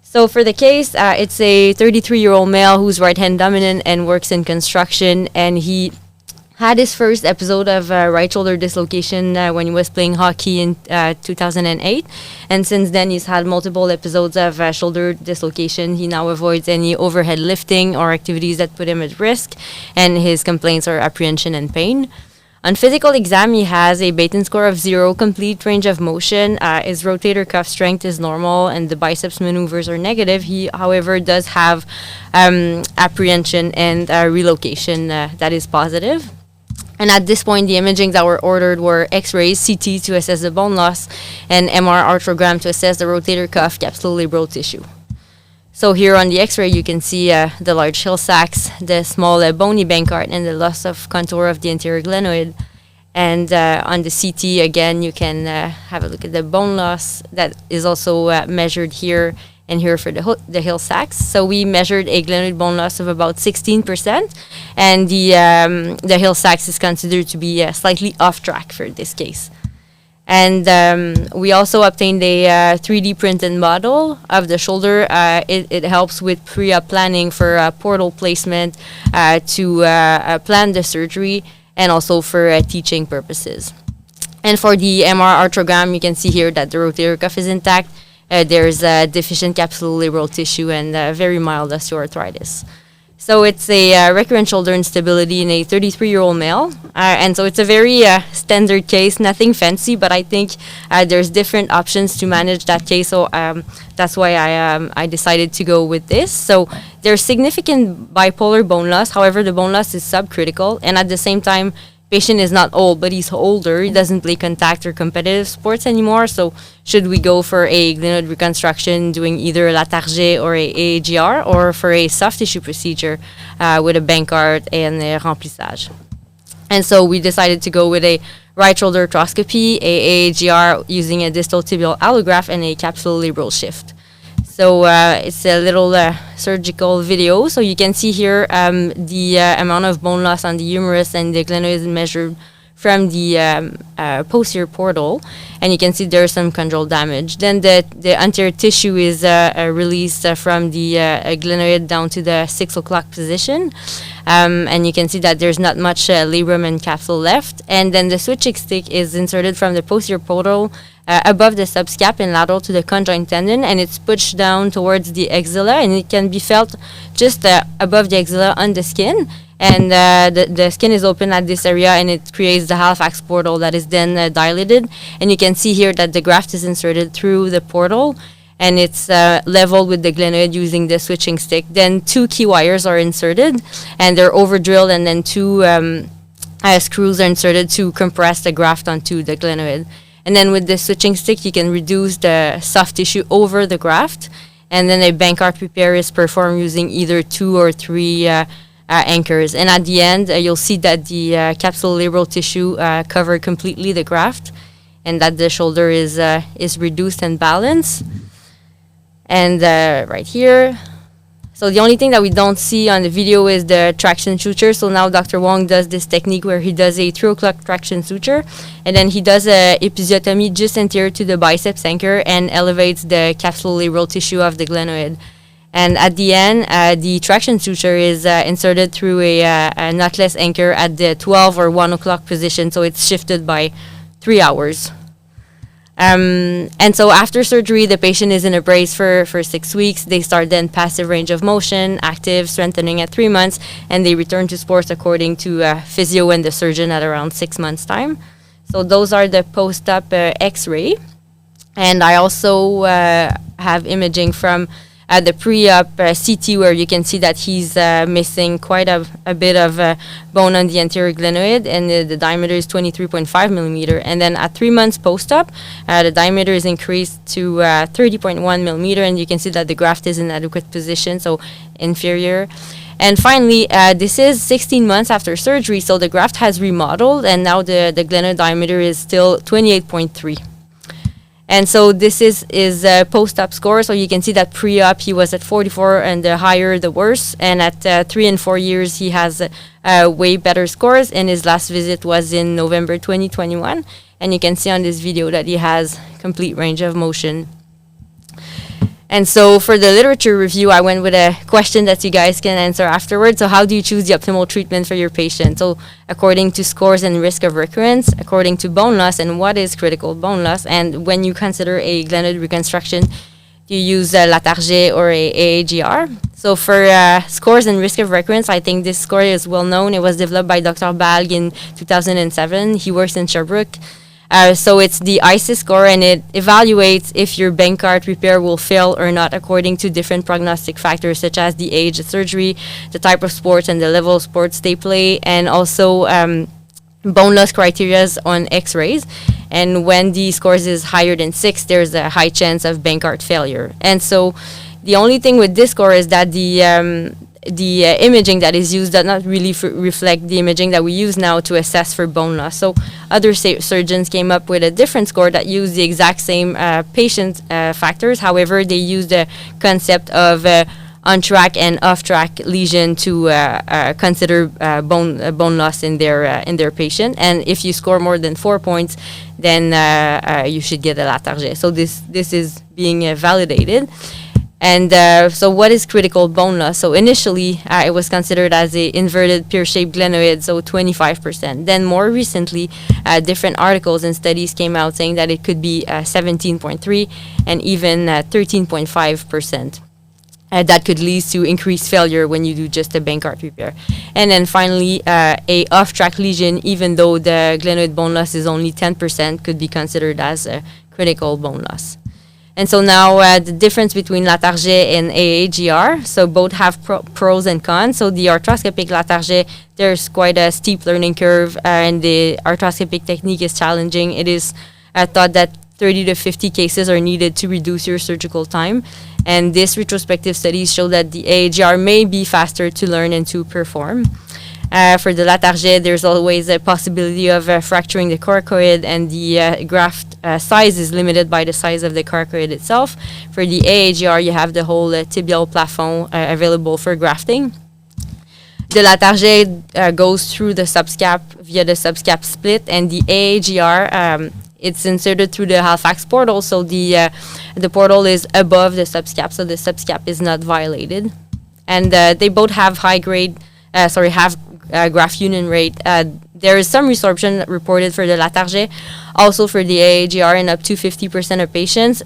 So for the case, it's a 33-year-old male who's right-hand dominant and works in construction, and he had his first episode of right shoulder dislocation when he was playing hockey in 2008. And since then, he's had multiple episodes of shoulder dislocation. He now avoids any overhead lifting or activities that put him at risk, and his complaints are apprehension and pain. On physical exam, he has a Baton score of 0, complete range of motion. His rotator cuff strength is normal, and the biceps maneuvers are negative. He, however, does have apprehension and relocation that is positive. And at this point, the imagings that were ordered were X-rays, CT to assess the bone loss, and MR arthrogram to assess the rotator cuff capsulolabral tissue. So here on the X-ray, you can see the large hill sacks, the small bony Bankart, and the loss of contour of the anterior glenoid. And on the CT, again, you can have a look at the bone loss that is also measured here and here for the hill sacks. So we measured a glenoid bone loss of about 16%, and the hill sacks is considered to be slightly off track for this case. And we also obtained a 3D printed model of the shoulder. It helps with pre-op planning for portal placement to plan the surgery. and also for teaching purposes. And for the MR arthrogram, you can see here that the rotator cuff is intact. There's deficient capsulolabral tissue and very mild osteoarthritis. So it's a recurrent shoulder instability in a 33-year-old male. And so it's a very standard case, nothing fancy, but I think there's different options to manage that case. So that's why I decided to go with this. So there's significant bipolar bone loss. However, the bone loss is subcritical. And at the same time, patient is not old, but he's older. He doesn't play contact or competitive sports anymore. So should we go for a glenoid reconstruction doing either la target or a AAGR, or for a soft tissue procedure with a Bankart and a remplissage? And so we decided to go with a right shoulder arthroscopy, a AAGR using a distal tibial allograft, and a capsulolabral shift. So it's a little surgical video. So you can see here the amount of bone loss on the humerus and the glenoid is measured from the posterior portal. And you can see there's some chondral damage. Then the anterior tissue is released from the glenoid down to the 6 o'clock position. And you can see that there's not much labrum and capsule left. And then the switching stick is inserted from the posterior portal above the subscap and lateral to the conjoint tendon, and it's pushed down towards the axilla, and it can be felt just above the axilla on the skin. And the skin is open at this area, and it creates the Halifax portal that is then dilated. And you can see here that the graft is inserted through the portal, and it's leveled with the glenoid using the switching stick. Then 2 key wires are inserted, and they're over drilled, and then 2 screws are inserted to compress the graft onto the glenoid. And then with the switching stick, you can reduce the soft tissue over the graft. And then a Bankart repair is performed using either 2 or 3 anchors. And at the end, you'll see that the capsulolabral tissue cover completely the graft, and that the shoulder is reduced and balanced. And right here. So the only thing that we don't see on the video is the traction suture. So now Dr. Wong does this technique where he does a 3 o'clock traction suture, and then he does a episiotomy just anterior to the biceps anchor and elevates the capsulolabral tissue of the glenoid. And at the end, the traction suture is inserted through a knotless anchor at the 12 or 1 o'clock position, so it's shifted by 3 hours. And so after surgery, the patient is in a brace for 6 weeks. They start then passive range of motion, active, strengthening at 3 months, and they return to sports according to physio and the surgeon at around 6 months' time. So those are the post-op X-ray. And I also have imaging from the pre-op CT, where you can see that he's missing quite a bit of bone on the anterior glenoid, and the diameter is 23.5 millimeter. And then at 3 months post-op, the diameter is increased to 30.1 millimeter, and you can see that the graft is in adequate position, so inferior. And finally, this is 16 months after surgery, so the graft has remodeled, and now the glenoid diameter is still 28.3. And so this is post-op score. So you can see that pre-op he was at 44, and the higher the worse. And at 3 and 4 years he has way better scores. And his last visit was in November 2021. And you can see on this video that he has complete range of motion. And so for the literature review, I went with a question that you guys can answer afterwards. So how do you choose the optimal treatment for your patient? So according to scores and risk of recurrence, according to bone loss and what is critical bone loss, and when you consider a glenoid reconstruction, do you use la target or a AAGR? So for scores and risk of recurrence, I think this score is well known. It was developed by Dr. Balg in 2007. He works in Sherbrooke. So it's the ISIS score, and it evaluates if your Bankart repair will fail or not according to different prognostic factors, such as the age of surgery, the type of sports, and the level of sports they play, and also bone loss criteria on X-rays. And when the scores is higher than 6, there's a high chance of Bankart failure. And so the only thing with this score is that the imaging that is used does not really reflect the imaging that we use now to assess for bone loss. So other surgeons came up with a different score that used the exact same patient factors. However, they used the concept of on-track and off-track lesion to consider bone loss in their patient. And if you score more than 4 points, then you should get a la target. So this is being validated. And so what is critical bone loss? So initially, it was considered as a inverted pear-shaped glenoid, so 25%. Then more recently, different articles and studies came out saying that it could be 17.3 and even 13.5%. That could lead to increased failure when you do just a Bankart repair. And then finally, a off-track lesion, even though the glenoid bone loss is only 10%, could be considered as a critical bone loss. And so now the difference between Latarjet and AAGR, so both have pros and cons. So the arthroscopic Latarjet, there's quite a steep learning curve, and the arthroscopic technique is challenging. It is thought that 30 to 50 cases are needed to reduce your surgical time. And this retrospective studies show that the AAGR may be faster to learn and to perform. For the Latarjet, there's always a possibility of fracturing the coracoid, and the graft size is limited by the size of the coracoid itself. For the AAGR, you have the whole tibial plafond available for grafting. The Latarjet goes through the subscap via the subscap split, and the AAGR, it's inserted through the Halifax portal, so the portal is above the subscap, so the subscap is not violated. And they both have graft union rate. There is some resorption reported for the Latarjet, also for the AAGR in up to 50% of patients.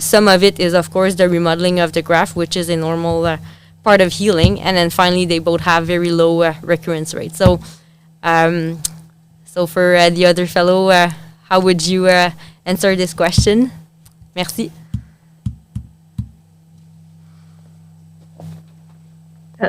Some of it is, of course, the remodeling of the graft, which is a normal part of healing. And then finally, they both have very low recurrence rates. So, for the other fellow, how would you answer this question? Merci.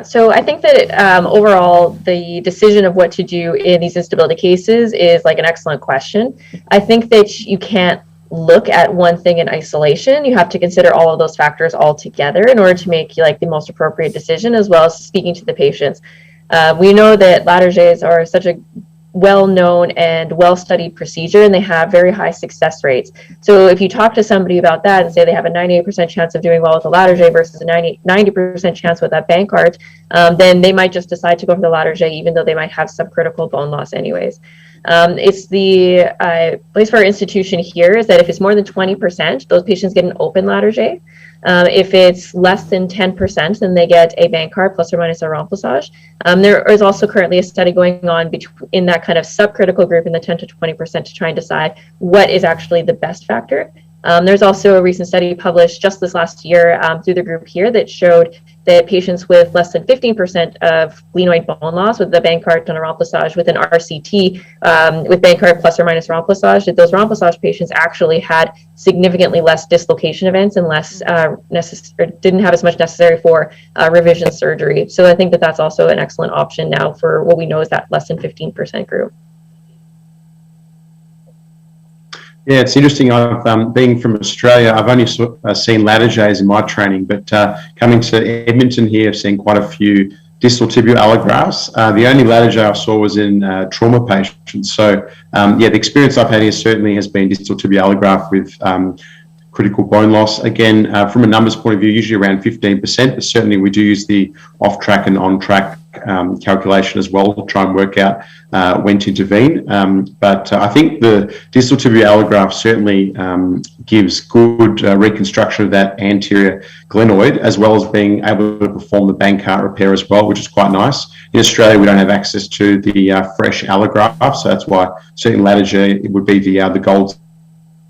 So I think that overall, the decision of what to do in these instability cases is like an excellent question. I think that you can't look at one thing in isolation. You have to consider all of those factors all together in order to make like the most appropriate decision, as well as speaking to the patients. We know that Latarjets are such a well-known and well-studied procedure, and they have very high success rates. So if you talk to somebody about that and say they have a 98% chance of doing well with the Latarjet versus a 90% chance with that Bankart, then they might just decide to go for the Latarjet, even though they might have subcritical bone loss anyways. It's the place for our institution here is that if it's more than 20%, those patients get an open Latarjet. If it's less than 10%, then they get a Bankart plus or minus a remplissage. There is also currently a study going on in that kind of subcritical group in the 10 to 20% to try and decide what is actually the best factor. There's also a recent study published just this last year through the group here that showed that patients with less than 15% of glenoid bone loss with the Bankart and a remplissage with an RCT with Bankart plus or minus remplissage, that those remplissage patients actually had significantly less dislocation events and less didn't have as much necessary for revision surgery. So I think that that's also an excellent option now for what we know is that less than 15% group. Yeah, it's interesting. I've being from Australia, I've only seen Latarjets in my training, but coming to Edmonton here, I've seen quite a few distal tibial allografts. The only Latarjet I saw was in trauma patients. So, the experience I've had here certainly has been distal tibial allograft with critical bone loss. Again, from a numbers point of view, usually around 15%, but certainly we do use the off-track and on-track calculation as well to try and work out when to intervene. But I think the distal tibial allograft certainly gives good reconstruction of that anterior glenoid, as well as being able to perform the Bankart repair as well, which is quite nice. In Australia, we don't have access to the fresh allograft, so that's why certainly Latarjet would be the gold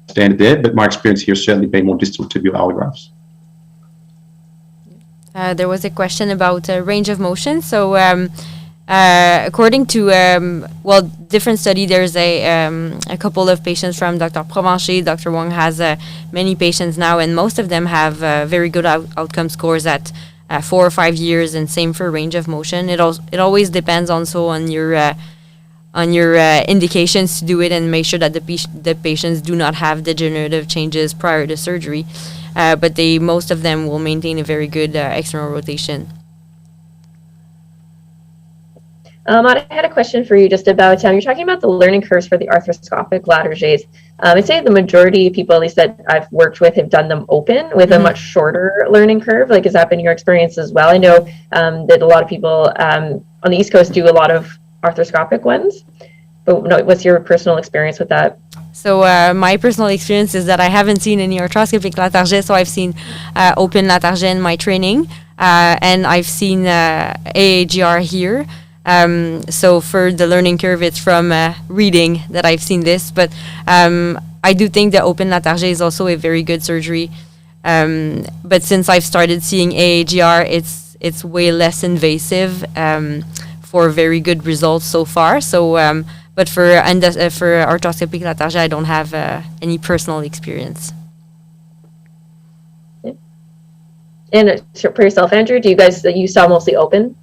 standard there. But my experience here has certainly been more distal tibial allografts. There was a question about range of motion. So according to, different study, there's a couple of patients from Dr. Provencher. Dr. Wong has many patients now, and most of them have very good outcome scores at 4 or 5 years, and same for range of motion. It always depends also on your indications to do it, and make sure that the patients do not have degenerative changes prior to surgery. But most of them will maintain a very good external rotation. I had a question for you just about, you're talking about the learning curves for the arthroscopic Latarjets. I'd say the majority of people, at least that I've worked with, have done them open with a much shorter learning curve. Like, has that been your experience as well? I know that a lot of people on the East Coast do a lot of arthroscopic ones, but what's your personal experience with that? So my personal experience is that I haven't seen any arthroscopic latarjet, so I've seen open latarjet in my training, and I've seen AAGR here. So for the learning curve, it's from reading that I've seen this, but I do think the open latarjet is also a very good surgery. But since I've started seeing AAGR, it's way less invasive for very good results so far. So, but for arthroscopic latarjet, I don't have any personal experience. And for yourself, Andrew, do you saw mostly open?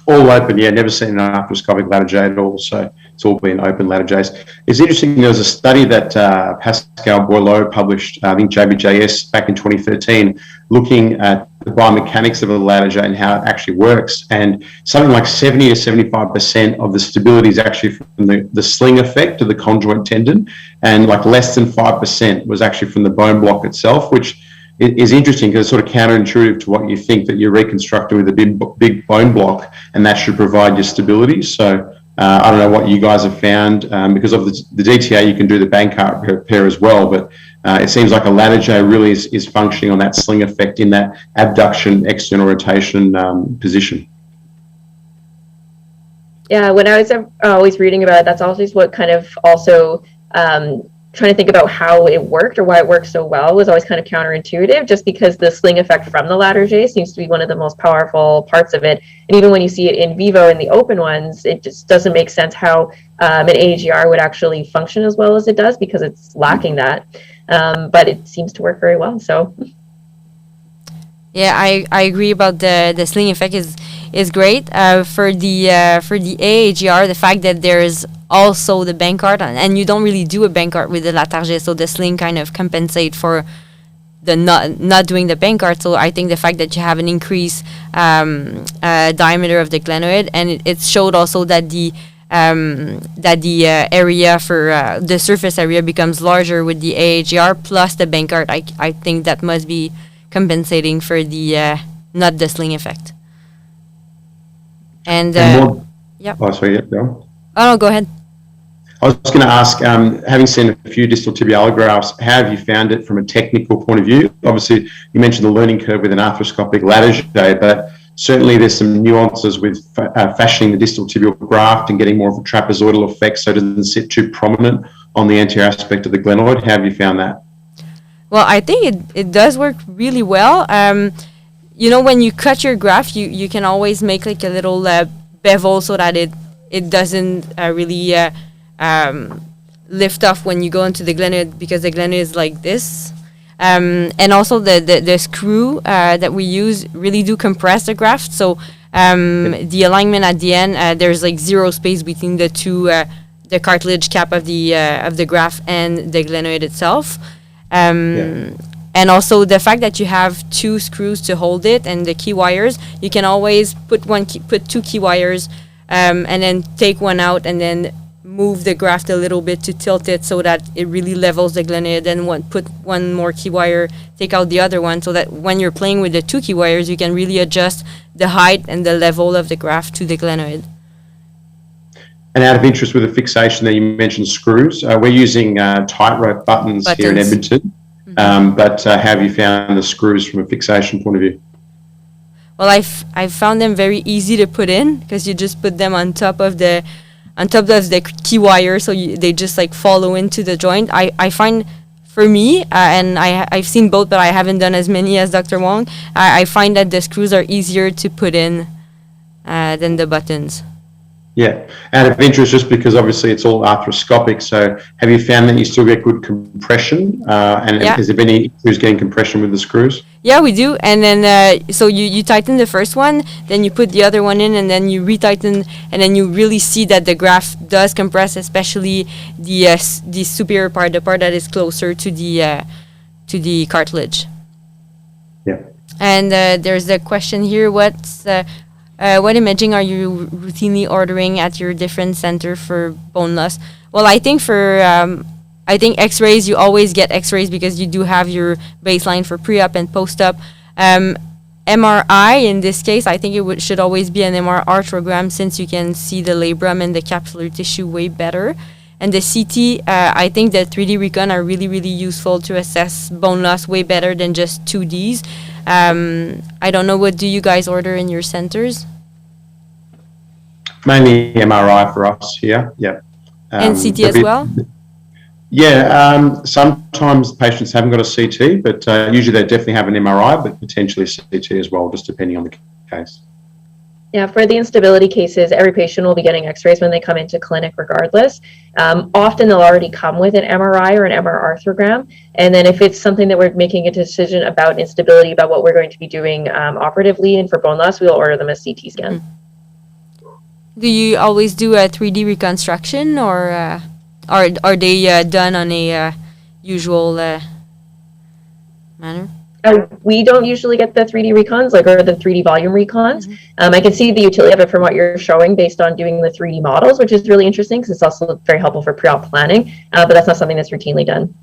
All open, yeah. Never seen an arthroscopic latarjet at all, so it's all been open latarjets. It's interesting. There was a study that Pascal Boileau published, I think JBJS, back in 2013, looking at the biomechanics of a latarjet and how it actually works. And something like 70 to 75% of the stability is actually from the sling effect of the conjoint tendon, and like less than 5% was actually from the bone block itself, which is interesting because it's sort of counterintuitive to what you think, that you're reconstructing with a big bone block and that should provide you stability. So I don't know what you guys have found, because of the DTA you can do the Bankart repair as well, but it seems like a latarjet really is functioning on that sling effect in that abduction, external rotation position. Yeah, when I was always reading about it, that's always what kind of also trying to think about how it worked or why it worked so well was always kind of counterintuitive, just because the sling effect from the latarjet seems to be one of the most powerful parts of it. And even when you see it in vivo in the open ones, it just doesn't make sense how an AAGR would actually function as well as it does, because it's lacking that. But it seems to work very well. So yeah, I agree about the sling effect is great. For the AAGR, the fact that there's also the Bankart, and you don't really do a Bankart with the latarjet, so the sling kind of compensate for the not doing the Bankart. So I think the fact that you have an increased diameter of the glenoid, and it showed also that the area for the surface area becomes larger with the AAGR plus the Bankart. I think that must be compensating for the not the sling effect. And yeah. Oh, sorry, yeah, go. Oh no, go ahead. I was going to ask, having seen a few distal tibial grafts, how have you found it from a technical point of view? Obviously, you mentioned the learning curve with an arthroscopic latarjet, but certainly there's some nuances with fashioning the distal tibial graft and getting more of a trapezoidal effect so it doesn't sit too prominent on the anterior aspect of the glenoid. How have you found that? Well, I think it does work really well. You know, when you cut your graft, you can always make like a little bevel so that it doesn't really lift off when you go into the glenoid, because the glenoid is like this. And also the screw that we use really do compress the graft. So the alignment at the end, there's like zero space between the two, the cartilage cap of the graft and the glenoid itself. And also the fact that you have two screws to hold it and the key wires, you can always put two key wires and then take one out and then move the graft a little bit to tilt it so that it really levels the glenoid. Then put one more key wire, take out the other one, so that when you're playing with the two key wires, you can really adjust the height and the level of the graft to the glenoid. And out of interest, with the fixation there, you mentioned screws. We're using tightrope buttons here in Edmonton. But how have you found the screws from a fixation point of view? Well, I've found them very easy to put in, because you just put them on top of the key wire, so they just like follow into the joint. I find, for me, and I've seen both, but I haven't done as many as Dr. Wong. I find that the screws are easier to put in than the buttons. Yeah, out of interest, just because obviously it's all arthroscopic, so have you found that you still get good compression? And has there been any issues getting compression with the screws? Yeah, we do. And then so you tighten the first one, then you put the other one in, and then you retighten, and then you really see that the graft does compress, especially the superior part, the part that is closer to the cartilage. Yeah. And there's a question here: what imaging are you routinely ordering at your different center for bone loss? Well, I think I think X-rays, you always get X-rays because you do have your baseline for pre-op and post-op. MRI, in this case, I think it should always be an MR arthrogram, since you can see the labrum and the capsular tissue way better. And the CT, I think the 3D recon are really, really useful to assess bone loss way better than just 2Ds. I don't know, what do you guys order in your centers? Mainly MRI for us here, yeah. And CT as well? Yeah, sometimes patients haven't got a CT, but usually they definitely have an MRI, but potentially a CT as well, just depending on the case. Yeah, for the instability cases, every patient will be getting x-rays when they come into clinic regardless. Often they'll already come with an MRI or an MR arthrogram. And then if it's something that we're making a decision about instability, about what we're going to be doing operatively and for bone loss, we'll order them a CT scan. Do you always do a 3D reconstruction, or are they done on a usual manner? We don't usually get the 3D recons, or the 3D volume recons. I can see the utility of it from what you're showing based on doing the 3D models, which is really interesting because it's also very helpful for pre-op planning, but that's not something that's routinely done.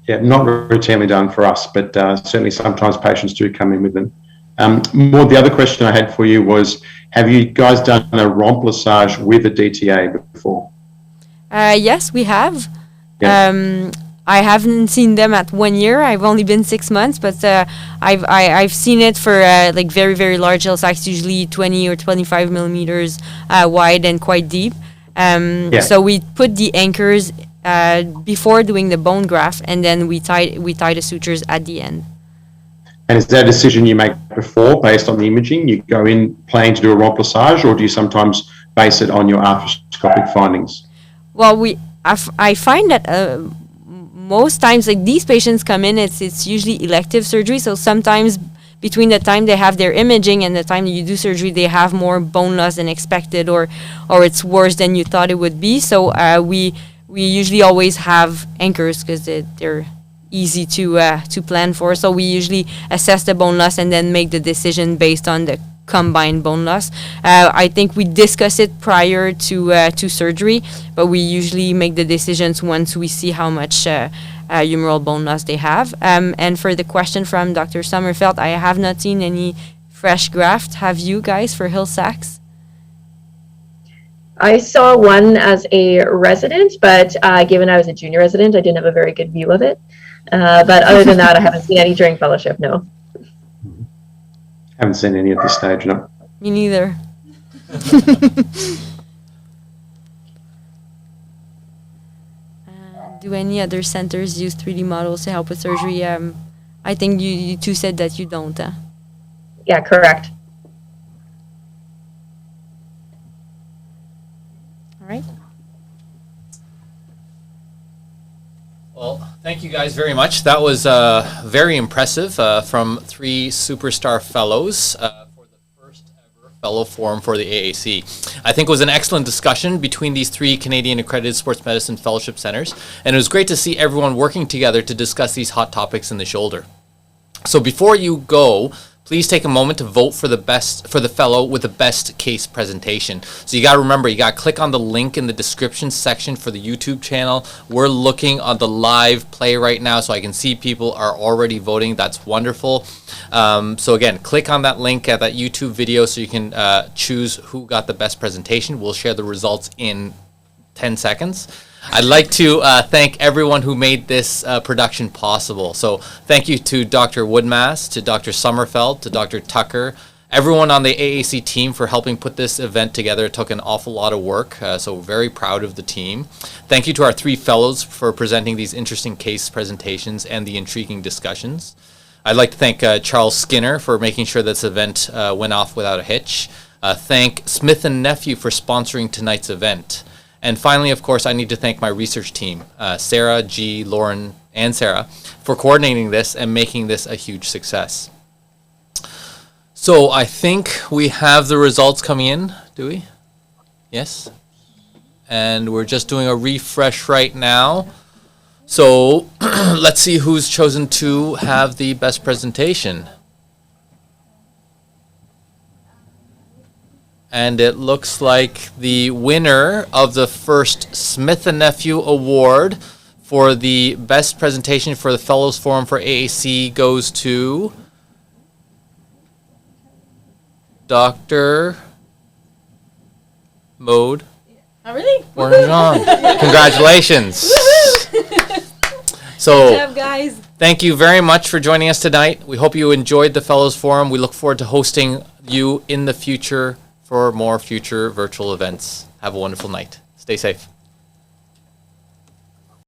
Yeah, not routinely done for us, but certainly sometimes patients do come in with them. More, the other question I had for you was, have you guys done a remplissage with a DTA before? Yes, we have. Yeah. I haven't seen them at 1 year. I've only been 6 months, but I've seen it for like very, very large L-sacks, usually 20 or 25 millimeters wide and quite deep. So we put the anchors before doing the bone graft, and then we tie the sutures at the end. And is that a decision you make before based on the imaging? You go in planning to do a remplissage, or do you sometimes base it on your arthroscopic findings? Well, I find that most times, like, these patients come in, it's usually elective surgery. So sometimes between the time they have their imaging and the time that you do surgery, they have more bone loss than expected, or it's worse than you thought it would be. So we usually always have anchors because they're easy to plan for. So we usually assess the bone loss and then make the decision based on the combined bone loss. I think we discuss it prior to surgery, but we usually make the decisions once we see how much humeral bone loss they have. And for the question from Dr. Sommerfeld, I have not seen any fresh graft. Have you guys, for Hill-Sachs? I saw one as a resident, but given I was a junior resident, I didn't have a very good view of it. But other than that, I haven't seen any during fellowship, no. Haven't seen any at this stage, no. Me neither. Do any other centers use 3D models to help with surgery? I think you two said that you don't. Yeah, correct. All right. Well, thank you guys very much. That was very impressive from 3 superstar fellows for the first ever fellow forum for the AAC. I think it was an excellent discussion between these 3 Canadian accredited sports medicine fellowship centers, and it was great to see everyone working together to discuss these hot topics in the shoulder. So before you go, please take a moment to vote for the fellow with the best case presentation. So you got to remember, you got to click on the link in the description section for the YouTube channel. We're looking on the live play right now, so I can see people are already voting. That's wonderful. So again, click on that link at that YouTube video so you can choose who got the best presentation. We'll share the results in 10 seconds. I'd like to thank everyone who made this production possible. So thank you to Dr. Woodmass, to Dr. Sommerfeld, to Dr. Tucker, everyone on the AAC team for helping put this event together. It took an awful lot of work, so very proud of the team. Thank you to our 3 fellows for presenting these interesting case presentations and the intriguing discussions. I'd like to thank Charles Skinner for making sure this event went off without a hitch. Thank Smith & Nephew for sponsoring tonight's event. And finally, of course, I need to thank my research team, Sarah, G, Lauren, and Sarah, for coordinating this and making this a huge success. So I think we have the results coming in, do we? Yes? And we're just doing a refresh right now. So let's see who's chosen to have the best presentation. And it looks like the winner of the first Smith & Nephew Award for the best presentation for the Fellows Forum for AAC goes to Dr. Mode Oh, really? Congratulations. So, Good job, guys. thank you very much for joining us tonight. We hope you enjoyed the Fellows Forum. We look forward to hosting you in the future for more future virtual events. Have a wonderful night. Stay safe.